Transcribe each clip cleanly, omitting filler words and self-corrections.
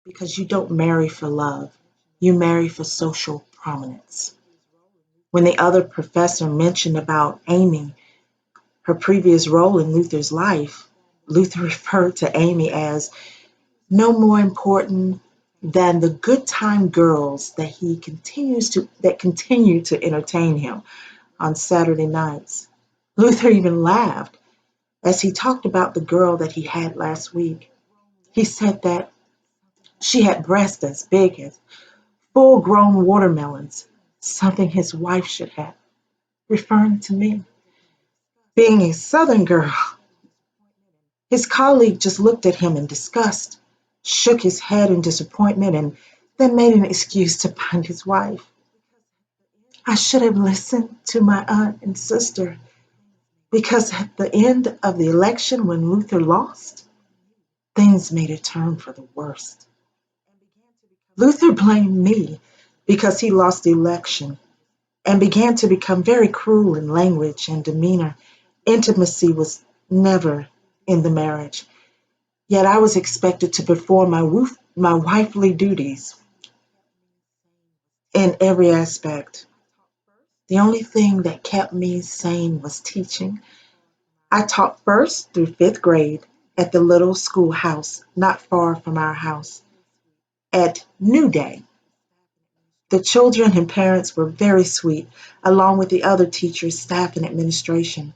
because you don't marry for love, you marry for social prominence. When the other professor mentioned about Amy, her previous role in Luther's life, Luther referred to Amy as no more important than the good time girls that continue to entertain him on Saturday nights. Luther even laughed as he talked about the girl that he had last week. He said that she had breasts as big as full grown watermelons, something his wife should have, referring to me. Being a Southern girl, his colleague just looked at him in disgust, shook his head in disappointment, and then made an excuse to find his wife. I should have listened to my aunt and sister because at the end of the election, when Luther lost, things made a turn for the worst. Luther blamed me because he lost the election and began to become very cruel in language and demeanor. Intimacy was never in the marriage, yet I was expected to perform my wifely duties in every aspect. The only thing that kept me sane was teaching. I taught first through fifth grade at the little schoolhouse not far from our house at New Day. The children and parents were very sweet, along with the other teachers, staff, and administration.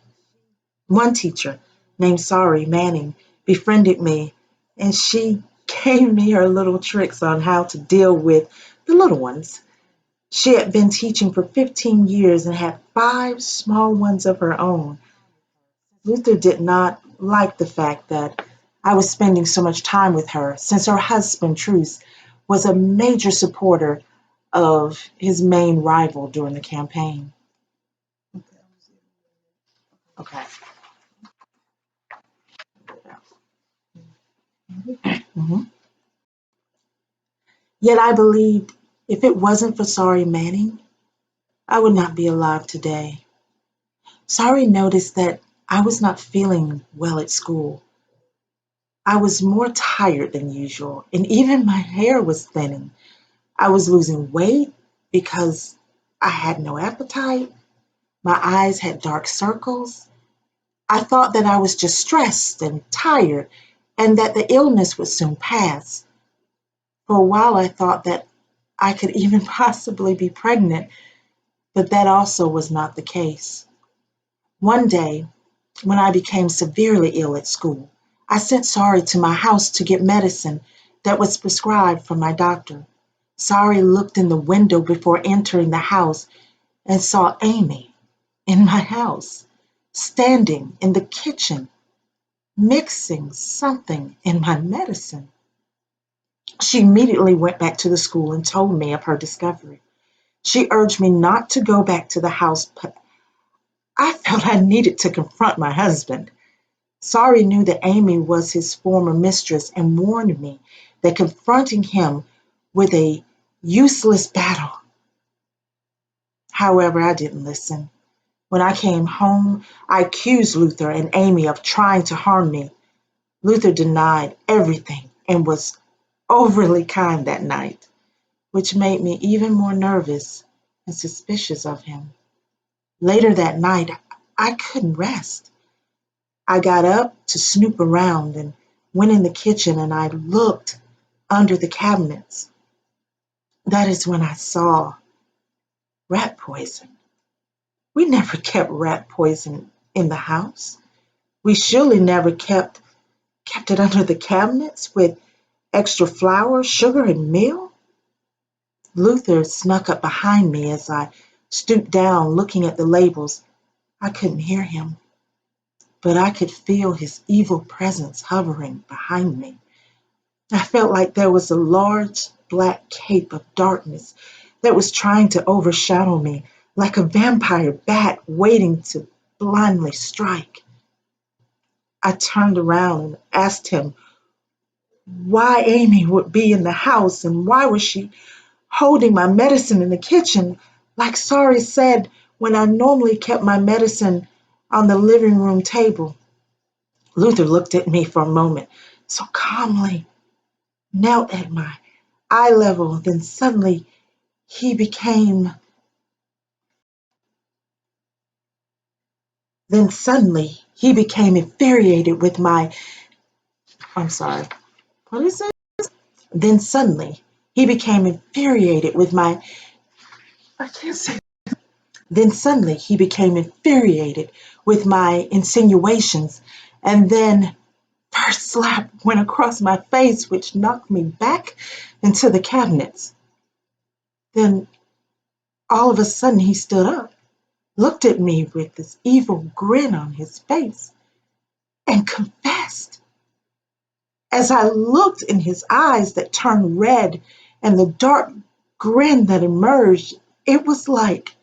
One teacher, named Sari Manning, befriended me, and she gave me her little tricks on how to deal with the little ones. She had been teaching for 15 years and had 5 small ones of her own. Luther did not like the fact that I was spending so much time with her, since her husband, Truce, was a major supporter of his main rival during the campaign. Okay. Mhm. Yet I believed if it wasn't for Sari Manning, I would not be alive today. Sari noticed that I was not feeling well at school. I was more tired than usual, and even my hair was thinning. I was losing weight because I had no appetite. My eyes had dark circles. I thought that I was just stressed and tired and that the illness would soon pass. For a while, I thought that I could even possibly be pregnant, but that also was not the case. One day, when I became severely ill at school, I sent Sari to my house to get medicine that was prescribed from my doctor. Sari looked in the window before entering the house and saw Amy in my house, standing in the kitchen, mixing something in my medicine. She immediately went back to the school and told me of her discovery. She urged me not to go back to the house, but I felt I needed to confront my husband. Sari knew that Amy was his former mistress and warned me that confronting him with a useless battle. However, I didn't listen. When I came home, I accused Luther and Amy of trying to harm me. Luther denied everything and was overly kind that night, which made me even more nervous and suspicious of him. Later that night, I couldn't rest. I got up to snoop around and went in the kitchen and I looked under the cabinets. That is when I saw rat poison. We never kept rat poison in the house. We surely never kept it under the cabinets with extra flour, sugar, and meal. Luther snuck up behind me as I stooped down looking at the labels. I couldn't hear him, but I could feel his evil presence hovering behind me. I felt like there was a large black cape of darkness that was trying to overshadow me, like a vampire bat waiting to blindly strike. I turned around and asked him why Amy would be in the house and why was she holding my medicine in the kitchen, like Sari said, when I normally kept my medicine on the living room table. Luther looked at me for a moment, so calmly, knelt at my eye level. He became, then suddenly he became infuriated with my, I'm sorry, what is it? Then suddenly he became infuriated with my, I can't say. Then suddenly he became infuriated with my insinuations, and then first slap went across my face, which knocked me back into the cabinets. Then all of a sudden he stood up, looked at me with this evil grin on his face, and confessed. As I looked in his eyes that turned red and the dark grin that emerged, it was like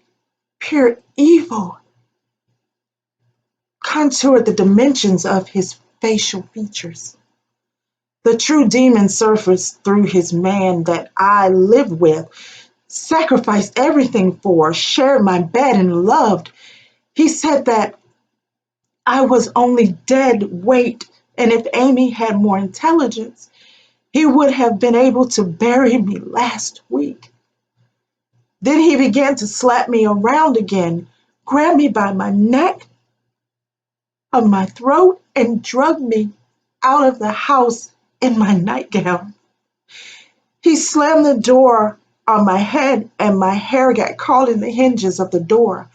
pure evil contoured the dimensions of his facial features. The true demon surfaced through his man that I lived with, sacrificed everything for, shared my bed, and loved. He said that I was only dead weight, and if Amy had more intelligence, he would have been able to bury me last week. Then he began to slap me around again, grabbed me by my neck, of my throat, and drug me out of the house in my nightgown. He slammed the door on my head, and my hair got caught in the hinges of the door.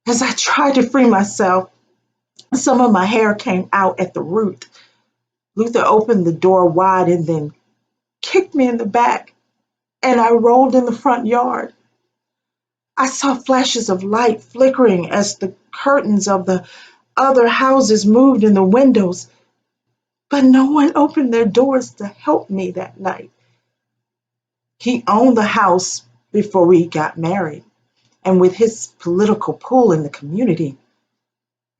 As I tried to free myself, some of my hair came out at the root. Luther opened the door wide and then kicked me in the back, and I rolled in the front yard. I saw flashes of light flickering as the curtains of the other houses moved in the windows, but no one opened their doors to help me that night. He owned the house before we got married, and with his political pull in the community,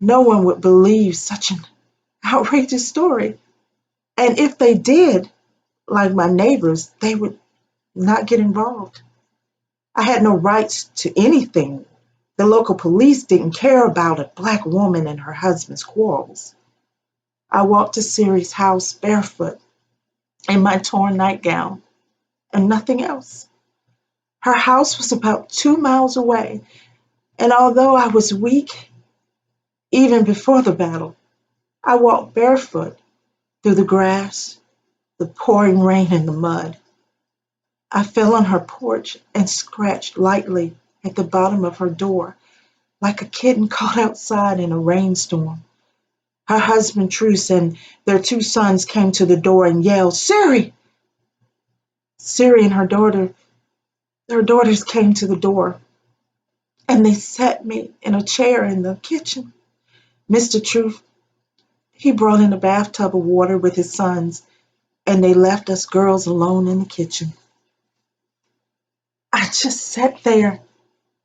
no one would believe such an outrageous story. And if they did, like my neighbors, they would not get involved. I had no rights to anything. The local police didn't care about a black woman and her husband's quarrels. I walked to Siri's house barefoot in my torn nightgown and nothing else. Her house was about 2 miles away, and although I was weak even before the battle, I walked barefoot through the grass, the pouring rain, and the mud. I fell on her porch and scratched lightly at the bottom of her door, like a kitten caught outside in a rainstorm. Her husband, Truce, and their 2 sons came to the door and yelled, "Siri!" Siri and their daughters came to the door, and they sat me in a chair in the kitchen. Mr. Truth, he brought in a bathtub of water with his sons, and they left us girls alone in the kitchen. I just sat there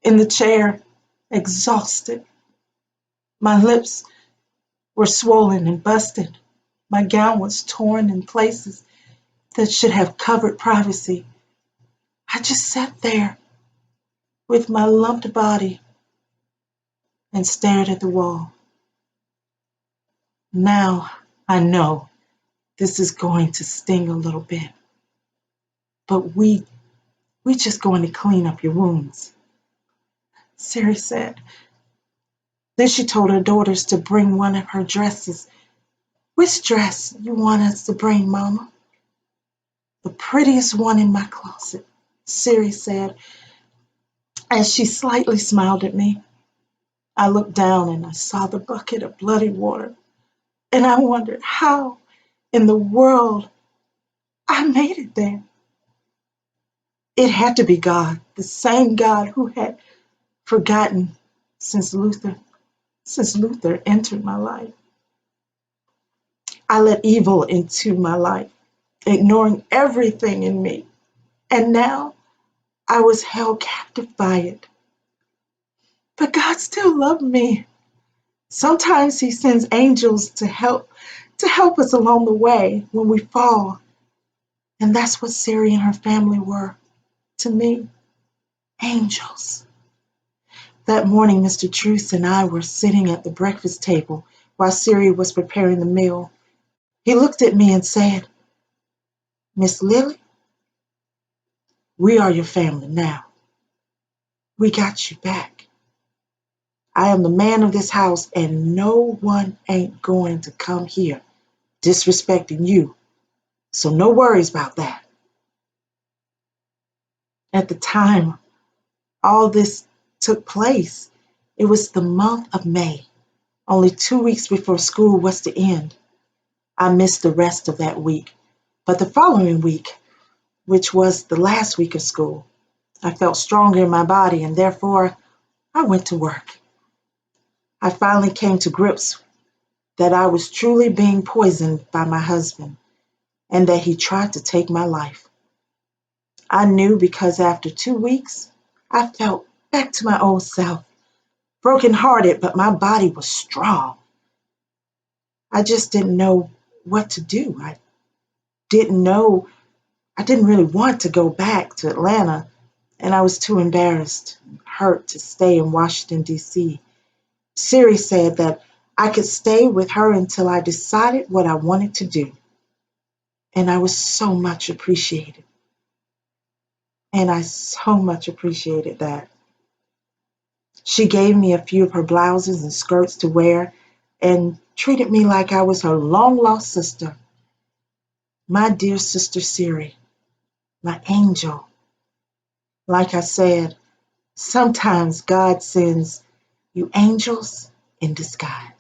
in the chair, exhausted. My lips were swollen and busted. My gown was torn in places that should have covered privacy. I just sat there with my lumped body and stared at the wall. Now I know this is going to sting a little bit, but we just going to clean up your wounds, Siri said. Then she told her daughters to bring one of her dresses. Which dress you want us to bring, Mama? The prettiest one in my closet, Siri said, as she slightly smiled at me. I looked down and I saw the bucket of bloody water, and I wondered how in the world I made it there. It had to be God, the same God who had forgotten since Luther entered my life. I let evil into my life, ignoring everything in me, and now I was held captive by it. But God still loved me. Sometimes he sends angels to help us along the way when we fall. And that's what Siri and her family were to me, angels. That morning, Mr. Truce and I were sitting at the breakfast table while Siri was preparing the meal. He looked at me and said, Miss Lily, we are your family now. We got you back. I am the man of this house, and no one ain't going to come here disrespecting you. So no worries about that. At the time all this took place, it was the month of May, only 2 weeks before school was to end. I missed the rest of that week, but the following week, which was the last week of school, I felt stronger in my body and therefore I went to work. I finally came to grips that I was truly being poisoned by my husband and that he tried to take my life. I knew because after 2 weeks, I felt back to my old self, brokenhearted, but my body was strong. I just didn't know what to do. Didn't know, I didn't really want to go back to Atlanta, and I was too embarrassed and hurt to stay in Washington, D.C. Siri said that I could stay with her until I decided what I wanted to do, and I was so much appreciated. And I so much appreciated that. She gave me a few of her blouses and skirts to wear and treated me like I was her long lost sister. My dear sister Siri, my angel. Like I said, sometimes God sends you angels in disguise.